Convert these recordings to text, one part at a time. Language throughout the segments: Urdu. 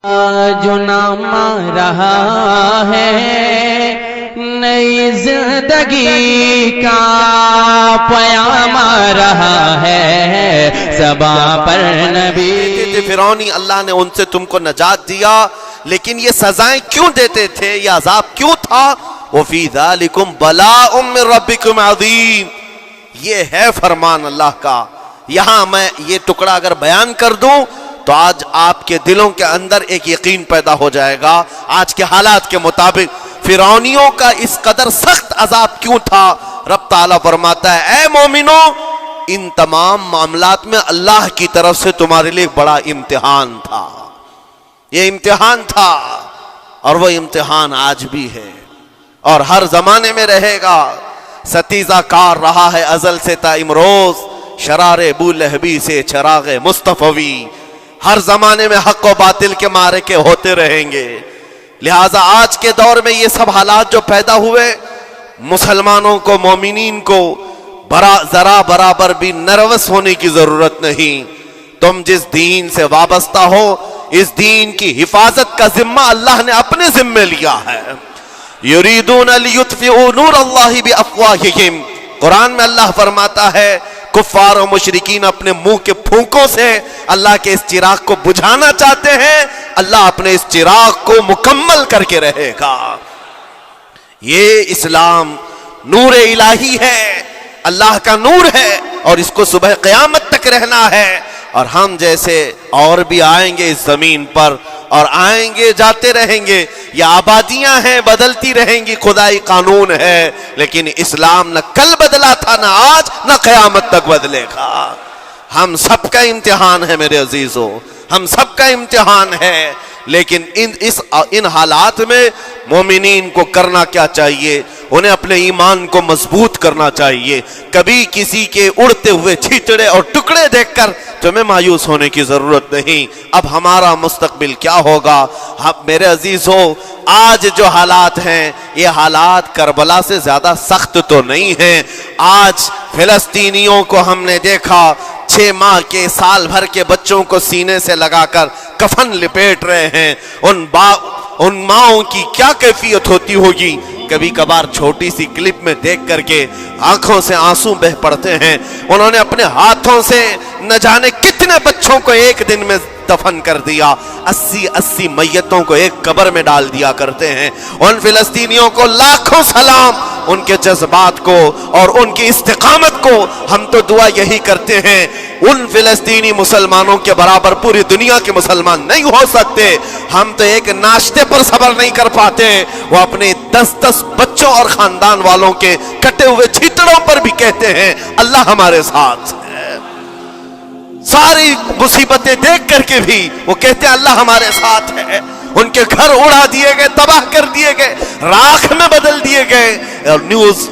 جو نامہ رہا ہے نئی زندگی کا پیام رہا ہے زباں پر نبی فرعونی اللہ نے ان سے تم کو نجات دیا، لیکن یہ سزائیں کیوں دیتے تھے، یہ عذاب کیوں تھا؟ وَفِي ذَلِكُمْ بَلَاءٌ مِّن رَبِّكُمْ عَظِيمٌ، یہ ہے فرمان اللہ کا۔ یہاں میں یہ ٹکڑا اگر بیان کر دوں تو آج آپ کے دلوں کے اندر ایک یقین پیدا ہو جائے گا۔ آج کے حالات کے مطابق فرعونیوں کا اس قدر سخت عذاب کیوں تھا؟ رب تعالیٰ فرماتا ہے اے مومنوں، ان تمام معاملات میں اللہ کی طرف سے تمہارے لیے ایک بڑا امتحان تھا۔ یہ امتحان تھا اور وہ امتحان آج بھی ہے اور ہر زمانے میں رہے گا۔ ستیزہ کار رہا ہے ازل سے تا امروز، شرار ابو لہبی سے چراغ مصطفی۔ ہر زمانے میں حق و باطل کے معرکے ہوتے رہیں گے، لہٰذا آج کے دور میں یہ سب حالات جو پیدا ہوئے، مسلمانوں کو، مومنین کو ذرا برابر بھی نروس ہونے کی ضرورت نہیں۔ تم جس دین سے وابستہ ہو، اس دین کی حفاظت کا ذمہ اللہ نے اپنے ذمے لیا ہے۔ یریدون لیطفئوا نور اللہ بافواہہم، قرآن میں اللہ فرماتا ہے کفار و مشرکین اپنے منہ کے پھونکوں سے اللہ کے اس چراغ کو بجھانا چاہتے ہیں، اللہ اپنے اس چراغ کو مکمل کر کے رہے گا۔ یہ اسلام نور الہی ہے، اللہ کا نور ہے اور اس کو صبح قیامت تک رہنا ہے۔ اور ہم جیسے اور بھی آئیں گے اس زمین پر اور آئیں گے جاتے رہیں گے، یہ آبادیاں ہیں بدلتی رہیں گی، خدائی قانون ہے، لیکن اسلام نہ کل بدلا تھا، نہ آج، نہ قیامت تک بدلے گا۔ ہم سب کا امتحان ہے میرے عزیزوں، ہم سب کا امتحان ہے، لیکن ان حالات میں مومنین کو کرنا کیا چاہیے؟ انہیں اپنے ایمان کو مضبوط کرنا چاہیے۔ کبھی کسی کے اڑتے ہوئے چھیٹڑے اور ٹکڑے دیکھ کر تمہیں مایوس ہونے کی ضرورت نہیں۔ اب ہمارا مستقبل کیا ہوگا؟ میرے عزیزوں، آج جو حالات ہیں یہ حالات کربلا سے زیادہ سخت تو نہیں ہیں۔ آج فلسطینیوں کو ہم نے دیکھا 6 ماہ کے، سال بھر کے بچوں کو سینے سے لگا کر کفن لپیٹ رہے ہیں۔ ان ماؤں کی کیا کیفیت ہوتی ہوگی؟ کبھی کبھار چھوٹی سی کلپ میں دیکھ کر کے آنکھوں سے آنسو بہ پڑتے ہیں۔ انہوں نے اپنے ہاتھوں سے نہ جانے کتنے بچوں کو ایک دن میں دفن کر دیا، 80 میتوں کو ایک قبر میں ڈال دیا کرتے ہیں۔ ان فلسطینیوں کو لاکھوں سلام، ان کے جذبات کو اور ان کی استقامت کو ہم تو دعا یہی کرتے ہیں، ان فلسطینی مسلمانوں کے برابر پوری دنیا کے مسلمان نہیں ہو سکتے۔ ہم تو ایک ناشتے پر صبر نہیں کر پاتے، وہ اپنے 10 بچوں اور خاندان والوں کے کٹے ہوئے چھیٹڑوں پر بھی کہتے ہیں اللہ ہمارے ساتھ ہے۔ ساری مصیبتیں دیکھ کر کے بھی وہ کہتے ہیں اللہ ہمارے ساتھ ہے۔ ان کے گھر اڑا دیے گئے، تباہ کر دیے گئے، راکھ میں بدل دیے گئے، اور نیوز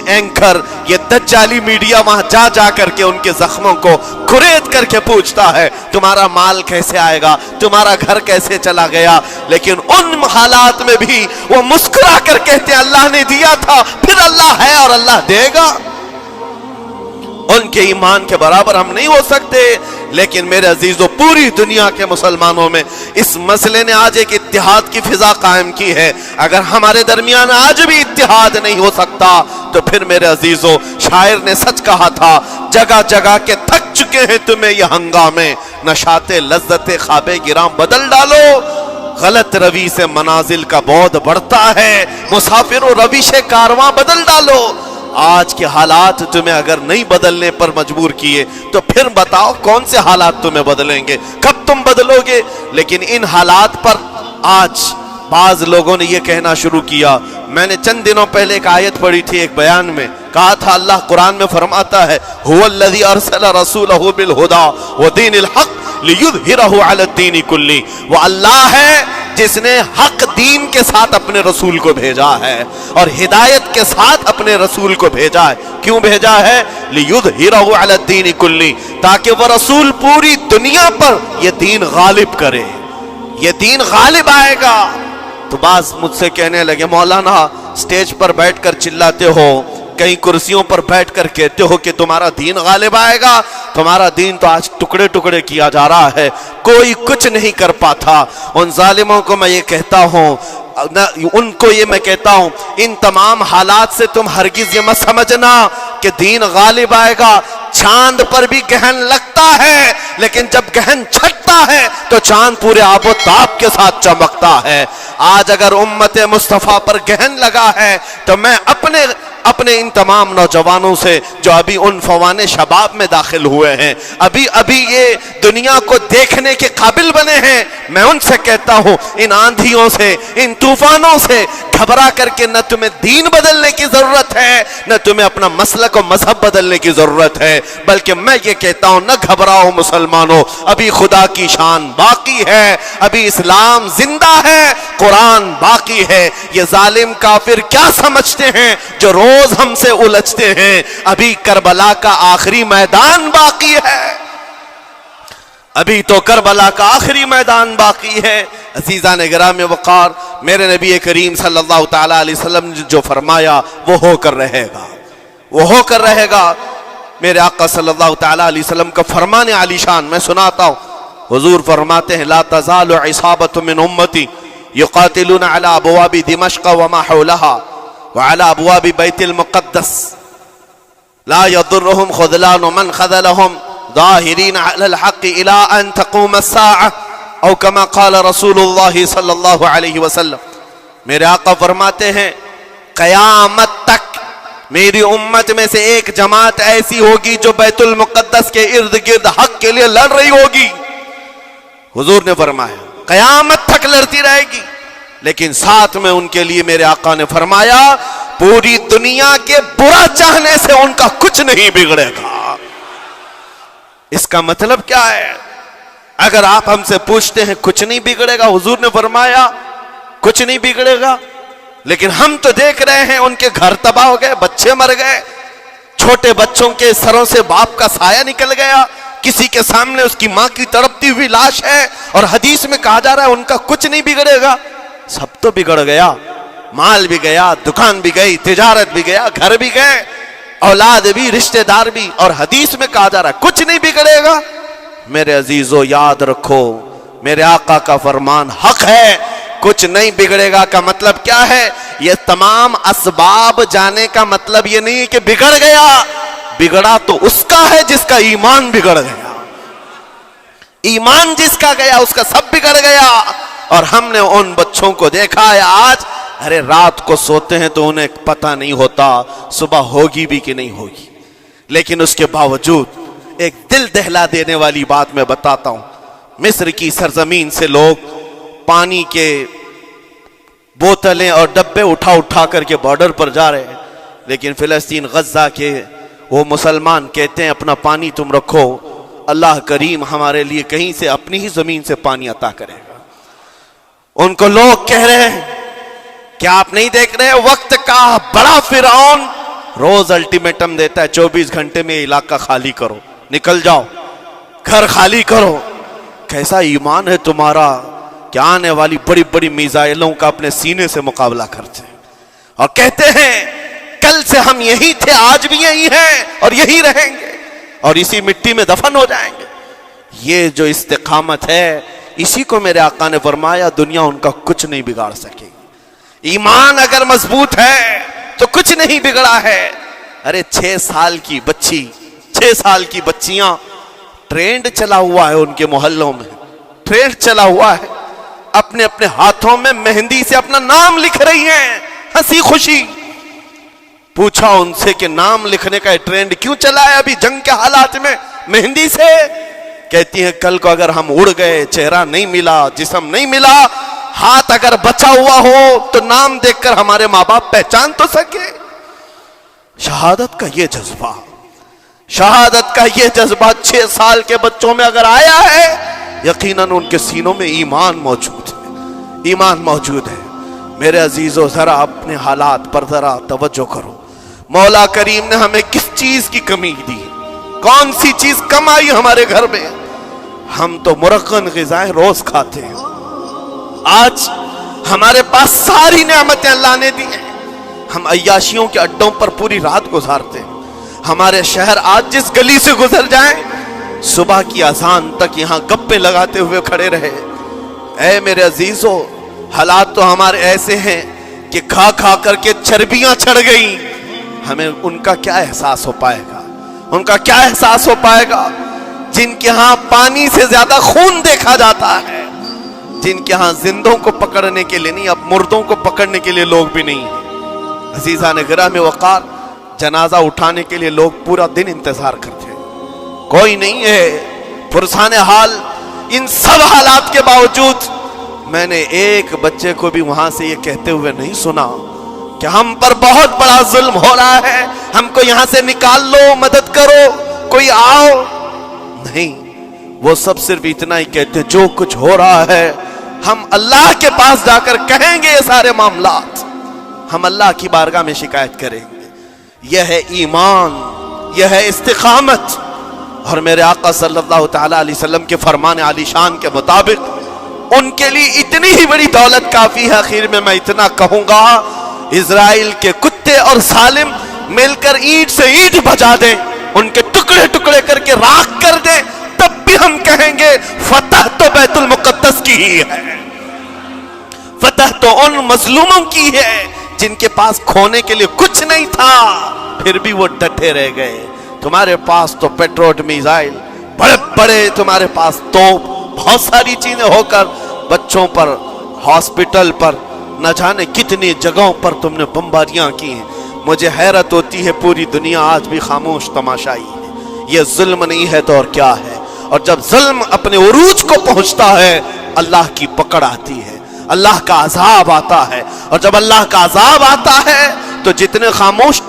اینکر یہ دجالی میڈیا وہاں جا کر کے ان کے زخموں کو کھرید کر کے پوچھتا ہے تمہارا مال کیسے آئے گا، تمہارا گھر کیسے چلا گیا، لیکن ان حالات میں بھی وہ مسکرا کر کہتے ہیں اللہ نے دیا تھا، پھر اللہ ہے اور اللہ دے گا۔ ان کے ایمان کے برابر ہم نہیں ہو سکتے، لیکن میرے عزیزوں پوری دنیا کے مسلمانوں میں اس مسئلے نے آج ایک اتحاد کی فضا قائم کی ہے۔ اگر ہمارے درمیان آج بھی اتحاد نہیں ہو سکتا تو پھر میرے عزیزوں شاعر نے سچ کہا تھا جگہ جگہ کے تھک چکے ہیں تمہیں یہ ہنگامے، نشاط لذت خواب گراں بدل ڈالو، غلط روی سے منازل کا بعد بڑھتا ہے، مسافر و روش کارواں بدل ڈالو۔ آج کے حالات تمہیں اگر نہیں بدلنے پر مجبور کیے تو پھر بتاؤ کون سے حالات تمہیں بدلیں گے، کب تم بدلو گے؟ لیکن ان حالات پر آج بعض لوگوں نے یہ کہنا شروع کیا۔ میں نے چند دنوں پہلے ایک آیت پڑھی تھی، ایک بیان میں کہا تھا اللہ قرآن میں فرماتا ہے هو الذی ارسل رسولہ بالہدی ودین الحق لیظہرہ علی الدین کلہ، وہ اللہ ہے جس نے حق دین کے ساتھ اپنے رسول کو بھیجا ہے اور ہدایت کے ساتھ اپنے رسول کو بھیجا ہے۔ کیوں بھیجا ہے؟ لیظہرہ علی الدین کلہ، تاکہ وہ رسول پوری دنیا پر یہ دین غالب کرے، یہ دین غالب آئے گا۔ تو بعض مجھ سے کہنے لگے مولانا سٹیج پر بیٹھ کر چلاتے ہو، کئی کرسیوں پر بیٹھ کر کہتے ہو کہ تمہارا دین غالب آئے گا، تمہارا دین تو آج ٹکڑے ٹکڑے کیا جا رہا ہے، کوئی کچھ نہیں کر پاتا۔ ان ظالموں کو میں یہ کہتا ہوں، ان کو یہ میں کہتا ہوں، ان تمام حالات سے تم ہرگز یہ مت سمجھنا کہ دین غالب آئے گا۔ چاند پر بھی گہن لگتا ہے، لیکن جب گہن چھٹتا ہے تو چاند پورے آب و تاب کے ساتھ چمکتا ہے۔ آج اگر امت مصطفیٰ پر گہن لگا ہے تو میں اپنے ان تمام نوجوانوں سے جو ابھی ان فوان شباب میں داخل ہوئے ہیں، ابھی یہ دنیا کو دیکھنے کے قابل بنے ہیں، میں ان سے کہتا ہوں، ان آندھیوں سے، ان طوفانوں سے گھبرا کر کے نہ تمہیں دین بدلنے کی ضرورت ہے، نہ تمہیں اپنا مسلک و مذہب بدلنے کی ضرورت ہے، بلکہ میں یہ کہتا ہوں، نہ گھبراؤ مسلمانوں، ابھی خدا کی شان باقی ہے، ابھی اسلام زندہ ہے، قرآن باقی ہے۔ یہ ظالم کافر کیا سمجھتے ہیں جو روز ہم سے الجھتے ہیں؟ ابھی کربلا کا آخری میدان باقی ہے، ابھی تو کربلا کا آخری میدان باقی ہے۔ عزیزان گرامی وقار، میرے نبی کریم صلی اللہ تعالی علیہ وسلم نے جو فرمایا وہ ہو کر رہے گا، وہ ہو کر رہے گا۔ میرے آقا صلی اللہ تعالی علیہ وسلم کا فرمان عالی شان میں سناتا ہوں۔ حضور فرماتے ہیں، لا تزال عصابۃ من امتی یقاتلون علی ابواب دمشق وما حولها وعلى ابواب بیت المقدس لا يضرهم خذلان من خذلهم ظاہرین علی الحق الى ان تقوم الساعة او کما قال رسول اللہ صلی اللہ علیہ وسلم۔ میرے آقا فرماتے ہیں، قیامت تک میری امت میں سے ایک جماعت ایسی ہوگی جو بیت المقدس کے ارد گرد حق کے لیے لڑ رہی ہوگی۔ حضور نے فرمایا قیامت تک لڑتی رہے گی، لیکن ساتھ میں ان کے لیے میرے آقا نے فرمایا پوری دنیا کے برا چاہنے سے ان کا کچھ نہیں بگڑے گا۔ اس کا مطلب کیا ہے؟ اگر آپ ہم سے پوچھتے ہیں کچھ نہیں بگڑے گا، حضور نے فرمایا کچھ نہیں بگڑے گا، لیکن ہم تو دیکھ رہے ہیں ان کے گھر تباہ ہو گئے، بچے مر گئے، چھوٹے بچوں کے سروں سے باپ کا سایہ نکل گیا، کسی کے سامنے اس کی ماں کی تڑپتی ہوئی لاش ہے، اور حدیث میں کہا جا رہا ہے ان کا کچھ نہیں بگڑے گا۔ سب تو بگڑ گیا، مال بھی گیا، دکان بھی گئی، تجارت بھی گیا، گھر بھی گئے، اولاد بھی، رشتہ دار بھی، اور حدیث میں کہا جا رہا ہے کچھ نہیں بگڑے گا۔ میرے عزیزو یاد رکھو، میرے آقا کا فرمان حق ہے، کچھ نہیں بگڑے گا کا مطلب کیا ہے؟ یہ تمام اسباب جانے کا مطلب یہ نہیں کہ بگڑ گیا، بگڑا تو اس کا ہے جس کا ایمان بگڑ گیا، ایمان جس کا گیا اس کا سب بگڑ گیا۔ اور ہم نے ان بچوں کو دیکھا ہے آج، ارے رات کو سوتے ہیں تو انہیں پتہ نہیں ہوتا صبح ہوگی بھی کہ نہیں ہوگی، لیکن اس کے باوجود ایک دل دہلا دینے والی بات میں بتاتا ہوں۔ مصر کی سرزمین سے لوگ پانی کے بوتلیں اور ڈبے اٹھا کر کے بارڈر پر جا رہے ہیں، لیکن فلسطین غزہ کے وہ مسلمان کہتے ہیں اپنا پانی تم رکھو، اللہ کریم ہمارے لیے کہیں سے اپنی ہی زمین سے پانی عطا کرے گا۔ ان کو لوگ کہہ رہے ہیں کیا آپ نہیں دیکھ رہے وقت کا بڑا فرعون روز الٹیمیٹم دیتا ہے 24 گھنٹے میں علاقہ خالی کرو، نکل جاؤ، گھر خالی کرو۔ کیسا ایمان ہے تمہارا کہ آنے والی بڑی بڑی میزائلوں کا اپنے سینے سے مقابلہ کرتے ہیں، اور کہتے ہیں کل سے ہم یہی تھے، آج بھی یہی ہیں اور یہی رہیں گے اور اسی مٹی میں دفن ہو جائیں گے۔ یہ جو استقامت ہے، اسی کو میرے آقا نے فرمایا دنیا ان کا کچھ نہیں بگاڑ سکے گی۔ ایمان اگر مضبوط ہے تو کچھ نہیں بگڑا ہے۔ ارے 6 سال کی بچی، 6 سال کی بچیاں، ٹرینڈ چلا ہوا ہے ان کے محلوں میں، ٹرینڈ چلا ہوا ہے، اپنے اپنے ہاتھوں میں مہندی سے اپنا نام لکھ رہی ہیں، ہنسی خوشی۔ پوچھا ان سے کہ نام لکھنے کا ٹرینڈ کیوں چلا ہے ابھی جنگ کے حالات میں مہندی سے؟ کہتی ہیں کل کو اگر ہم اڑ گئے، چہرہ نہیں ملا، جسم نہیں ملا، ہاتھ اگر بچا ہوا ہو تو نام دیکھ کر ہمارے ماں باپ پہچان تو سکے۔ شہادت کا یہ جذبہ، شہادت کا یہ جذبہ 6 سال کے بچوں میں اگر آیا ہے، یقیناً ان کے سینوں میں ایمان موجود ہے، ایمان موجود ہے۔ میرے عزیزو ذرا اپنے حالات پر ذرا توجہ کرو، مولا کریم نے ہمیں کس چیز کی کمی دی، کون سی چیز کم آئی ہمارے گھر میں؟ ہم تو مرغن غذائیں روز کھاتے ہیں، آج ہمارے پاس ساری نعمتیں اللہ نے دی ہیں، ہم عیاشیوں کے اڈوں پر پوری رات گزارتے ہیں۔ ہمارے شہر آج جس گلی سے گزر جائیں صبح کی اذان تک یہاں گپے لگاتے ہوئے کھڑے رہے۔ اے میرے عزیزو، حالات تو ہمارے ایسے ہیں کہ کھا کھا کر کے چربیاں چڑھ گئیں، ہمیں ان کا کیا احساس ہو پائے گا؟ ان کا کیا احساس ہو پائے گا جن کے ہاں پانی سے زیادہ خون دیکھا جاتا ہے، جن کے ہاں زندوں کو پکڑنے کے لیے نہیں، اب مردوں کو پکڑنے کے لیے لوگ بھی نہیں ہیں۔ عزیزان گرامی وقار، جنازہ اٹھانے کے لیے لوگ پورا دن انتظار کرتے ہیں، کوئی نہیں ہے۔ پرسان حال ان سب حالات کے باوجود میں نے ایک بچے کو بھی وہاں سے یہ کہتے ہوئے نہیں سنا کہ ہم پر بہت بڑا ظلم ہو رہا ہے، ہم کو یہاں سے نکال لو، مدد کرو، کوئی آؤ۔ نہیں، وہ سب صرف اتنا ہی کہتے جو کچھ ہو رہا ہے ہم اللہ کے پاس جا کر کہیں گے، یہ سارے معاملات ہم اللہ کی بارگاہ میں شکایت کریں گے۔ یہ ہے ایمان، یہ ہے استقامت۔ اور میرے آقا صلی اللہ تعالی علیہ وسلم کے فرمان علی شان کے مطابق ان کے لیے اتنی ہی بڑی دولت کافی ہے۔ آخر میں اتنا کہوں گا، اسرائیل کے کتے اور سالم مل کر اینٹ سے اینٹ بجا دیں، ان کے ٹکڑے ٹکڑے کر کے راکھ کر دیں، تب بھی ہم کہیں گے فتح تو بیت المقدس کی ہی ہے، فتح تو ان مظلوموں کی ہے جن کے پاس کھونے کے لیے کچھ نہیں تھا، پھر بھی وہ ڈٹے رہ گئے۔ تمہارے پاس تو پیٹروٹ میزائل، بڑے بڑے تمہارے پاس توپ، بہت ساری چیزیں ہو کر بچوں پر، ہاسپٹل پر، نہ جانے کتنی جگہوں پر تم نے بمباریاں کی ہیں۔ مجھے حیرت ہوتی ہے پوری دنیا آج بھی خاموش تماشائی ہے۔ یہ ظلم نہیں ہے تو اور کیا ہے؟ اور جب ظلم اپنے عروج کو پہنچتا ہے اللہ کی پکڑ آتی ہے، اللہ کا عذاب آتا ہے، اور جب اللہ کا عذاب آتا ہے تو جتنے خاموش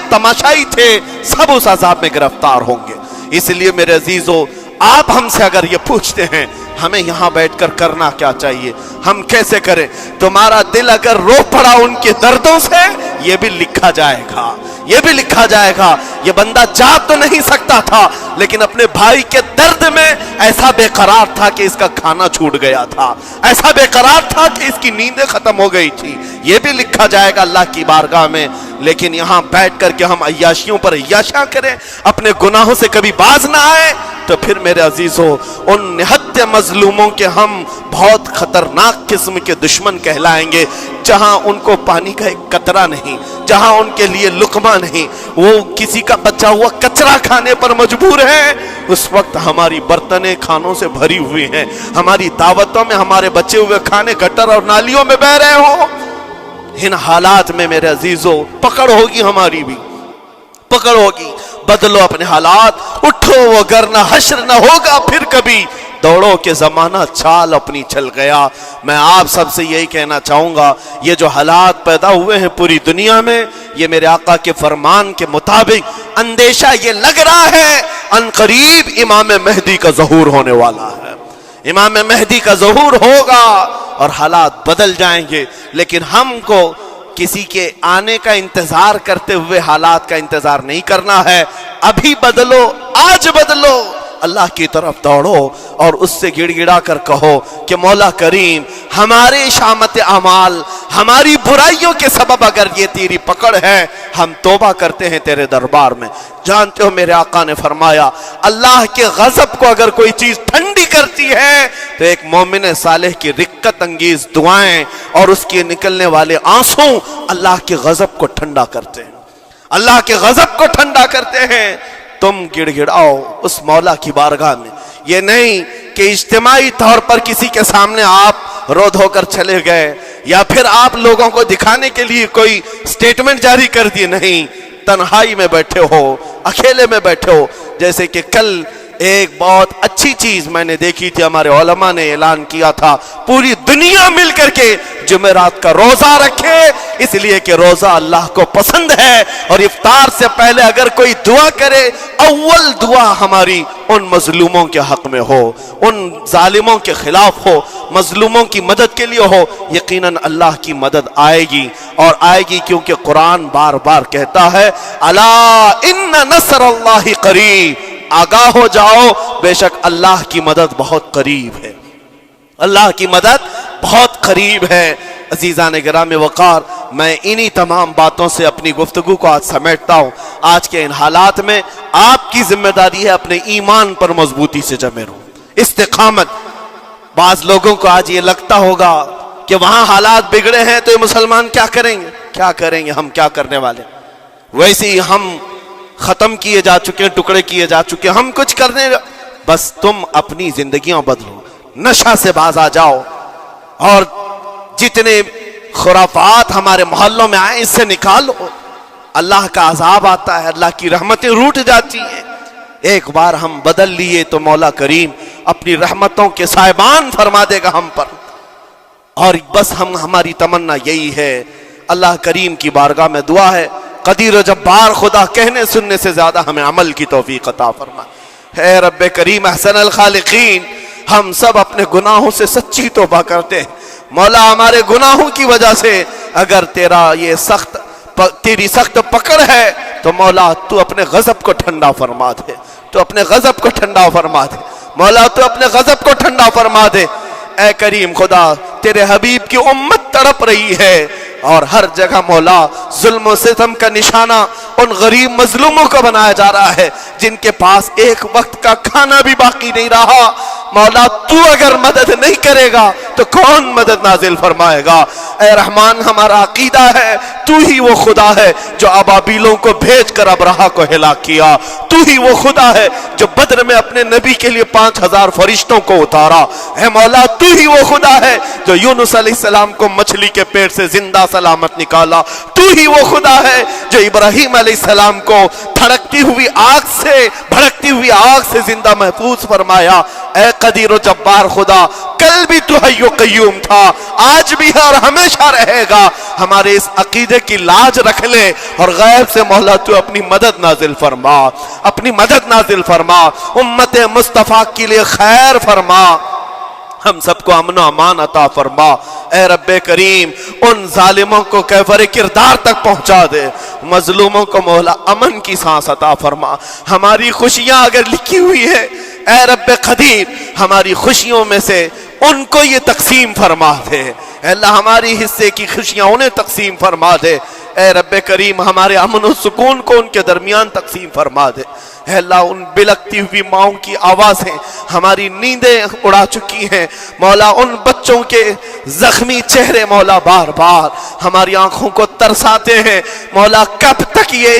تماشائی تھے سب اس عذاب میں گرفتار ہوں گے۔ اس لیے میرے عزیزو، آپ ہم سے اگر یہ پوچھتے ہیں ہمیں یہاں بیٹھ کر کرنا کیا چاہیے، ہم کیسے کریں، تمہارا دل اگر رو پڑا ان کے دردوں سے، یہ بھی لکھا جائے گا، یہ بھی لکھا جائے گا۔ یہ بندہ جا تو نہیں سکتا تھا لیکن اپنے بھائی کے درد میں ایسا بے قرار تھا کہ اس کا کھانا چھوٹ گیا تھا، ایسا بے قرار تھا کہ اس کی نیندیں ختم ہو گئی تھی، یہ بھی لکھا جائے گا اللہ کی بارگاہ میں۔ لیکن یہاں بیٹھ کر کے ہم عیاشیوں پر عیاشیاں کریں، اپنے گناہوں سے کبھی باز نہ آئے، تو پھر میرے عزیزو ان نہتے مظلوموں کے ہم بہت خطرناک قسم کے دشمن کہلائیں گے، جہاں ان کو پانی کا ایک قطرہ نہیں، جہاں ان کے لیے لقمہ نہیں، وہ کسی کا بچا ہوا کچرا کھانے پر مجبور ہے۔ اس وقت ہماری برتنیں کھانوں سے بھری ہوئی ہیں، ہماری دعوتوں میں ہمارے بچے ہوئے کھانے گٹر اور نالیوں میں بہ رہے ہوں۔ ان حالات میں میرے عزیزو پکڑ ہوگی، ہماری بھی پکڑ ہوگی۔ بدلو اپنے حالات، اٹھو وگرنہ حشر نہ ہوگا پھر کبھی، دوڑو کہ زمانہ چال اپنی چل گیا۔ میں آپ سب سے یہی کہنا چاہوں گا، یہ جو حالات پیدا ہوئے ہیں پوری دنیا میں، یہ میرے آقا کے فرمان کے مطابق اندیشہ یہ لگ رہا ہے ان قریب امام مہدی کا ظہور ہونے والا ہے، امام مہدی کا ظہور ہوگا اور حالات بدل جائیں گے۔ لیکن ہم کو کسی کے آنے کا انتظار کرتے ہوئے حالات کا انتظار نہیں کرنا ہے، ابھی بدلو، آج بدلو، اللہ کی طرف دوڑو اور اس سے گڑ گڑا کر کہو کہ مولا کریم، ہمارے شامت اعمال، ہماری برائیوں کے سبب اگر یہ تیری پکڑ ہے، ہم توبہ کرتے ہیں تیرے دربار میں۔ جانتے ہو میرے آقا نے فرمایا، اللہ کے غضب کو اگر کوئی چیز ٹھنڈی کرتی ہے تو ایک مومن صالح کی رقت انگیز دعائیں اور اس کے نکلنے والے آنسوں اللہ کے غضب کو ٹھنڈا کرتے ہیں، اللہ کے غضب کو ٹھنڈا کرتے ہیں۔ تم گڑ گڑاؤ اس مولا کی بارگاہ میں، یہ نہیں کہ اجتماعی طور پر کسی کے سامنے آپ رو دھو کر چلے گئے یا پھر آپ لوگوں کو دکھانے کے لیے کوئی سٹیٹمنٹ جاری کر دی، نہیں، تنہائی میں بیٹھے ہو، اکیلے میں بیٹھے ہو۔ جیسے کہ کل ایک بہت اچھی چیز میں نے دیکھی تھی، ہمارے علماء نے اعلان کیا تھا پوری دنیا مل کر کے جمعرات کا روزہ رکھے، اس لیے کہ روزہ اللہ کو پسند ہے، اور افطار سے پہلے اگر کوئی دعا کرے، اول دعا ہماری ان مظلوموں کے حق میں ہو، ان ظالموں کے خلاف ہو، مظلوموں کی مدد کے لیے ہو، یقیناً اللہ کی مدد آئے گی، اور آئے گی کیونکہ قرآن بار بار کہتا ہے الا ان نصر اللہ قریب، آگاہ ہو جاؤ، بے شک اللہ کی مدد بہت قریب ہے، اللہ کی مدد بہت قریب ہے۔ عزیزان گرامی وقار، میں انہی تمام باتوں سے اپنی گفتگو کو آج سمیٹتا ہوں۔ آج کے ان حالات میں آپ کی ذمہ داری ہے اپنے ایمان پر مضبوطی سے جمے رہو، استقامت۔ بعض لوگوں کو آج یہ لگتا ہوگا کہ وہاں حالات بگڑے ہیں تو یہ مسلمان کیا کریں گے، کیا کریں گے، ہم کیا کرنے والے، ویسے ہی ہم ختم کیے جا چکے ہیں، ٹکڑے کیے جا چکے ہیں، ہم کچھ کرنے۔ بس تم اپنی زندگیاں بدلو، نشہ سے باز آ جاؤ، اور جتنے خرافات ہمارے محلوں میں آئے اس سے نکالو۔ اللہ کا عذاب آتا ہے، اللہ کی رحمتیں روٹ جاتی ہیں۔ ایک بار ہم بدل لیے تو مولا کریم اپنی رحمتوں کے سائبان فرما دے گا ہم پر، اور بس ہماری تمنا یہی ہے۔ اللہ کریم کی بارگاہ میں دعا ہے، قدیر و جبار خدا کہنے سننے سے زیادہ ہمیں عمل کی توفیق عطا فرما۔ اے رب کریم احسن الخالقین، ہم سب اپنے گناہوں سے سچی توبہ کرتے ہیں مولا، ہمارے گناہوں کی وجہ سے اگر تیری سخت پکڑ ہے تو مولا تو اپنے غضب کو ٹھنڈا فرما دے، تو اپنے غضب کو ٹھنڈا فرما دے مولا، تو اپنے غضب کو ٹھنڈا فرما دے۔ اے کریم خدا، تیرے حبیب کی امت تڑپ رہی ہے، اور ہر جگہ مولا ظلم و ستم کا نشانہ ان غریب مظلوموں کو بنایا جا رہا ہے جن کے پاس ایک وقت کا کھانا بھی باقی نہیں رہا۔ مولا تو اگر مدد نہیں کرے گا تو کون مدد نازل فرمائے گا؟ اے رحمان، ہمارا عقیدہ ہے تو ہی وہ خدا ہے جو ابابیلوں کو بھیج کر ابرہہ کو ہلاک کیا، تو ہی وہ خدا ہے جو بدر میں اپنے نبی کے لیے 5000 فرشتوں کو اتارا۔ اے مولا، تو ہی وہ خدا ہے جو یونس علیہ السلام کو مچھلی کے پیٹ سے زندہ سلامت نکالا، تو ہی وہ خدا ہے جو ابراہیم علیہ السلام کو بھڑکتی ہوئی آگ سے زندہ محفوظ فرمایا۔ اے قدیر و جبار خدا، کل بھی تو حی و قیوم تھا، آج بھی ہے اور ہمیشہ رہے گا۔ ہمارے اس عقیدے کی لاج رکھ لے، اور غیب سے مولا تو اپنی مدد نازل فرما، اپنی مدد نازل فرما، امت مصطفیٰ کے لیے خیر فرما، ہم سب کو امن و امان عطا فرما۔ اے رب کریم، ان ظالموں کو کیفر کردار تک پہنچا دے، مظلوموں کو مولا امن کی سانس عطا فرما۔ ہماری خوشیاں اگر لکھی ہوئی ہے اے رب قدیر، ہماری خوشیوں میں سے ان کو یہ تقسیم فرما دے۔ اے اللہ، ہماری حصے کی خوشیاں انہیں تقسیم فرما دے۔ اے رب کریم، ہمارے امن و سکون کو ان کے درمیان تقسیم فرما دے۔ اے اللہ، ان بلکتی ہوئی ماؤں کی آوازیں ہماری نیندیں اڑا چکی ہیں مولا، ان بچوں کے زخمی چہرے مولا بار بار ہماری آنکھوں کو ترساتے ہیں مولا۔ کب تک یہ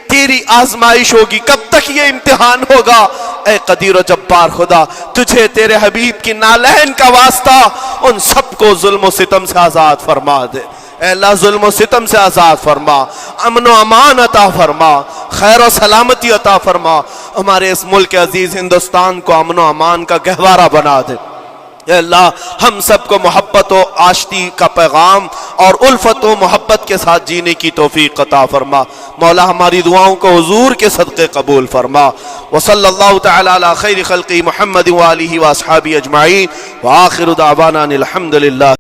تیری آزمائش ہوگی، کب تک یہ امتحان ہوگا؟ اے قدیر و جبار خدا، تجھے تیرے حبیب کی نالین کا واسطہ ان سب کو ظلم و ستم سے آزاد فرما دے۔ اے اللہ، ظلم و ستم سے آزاد فرما، امن و امان عطا فرما، خیر و سلامتی عطا فرما، ہمارے اس ملک عزیز ہندوستان کو امن و امان کا گہوارہ بنا دے۔ اے اللہ، ہم سب کو محبت و آشتی کا پیغام اور الفت و محبت کے ساتھ جینے کی توفیق عطا فرما مولا، ہماری دعاؤں کو حضور کے صدقے قبول فرما۔ وصلی اللہ تعالی علی خیر خلقی محمد وآلہ واصحابہ اجمعین، وآخر دعوانا الحمدللہ۔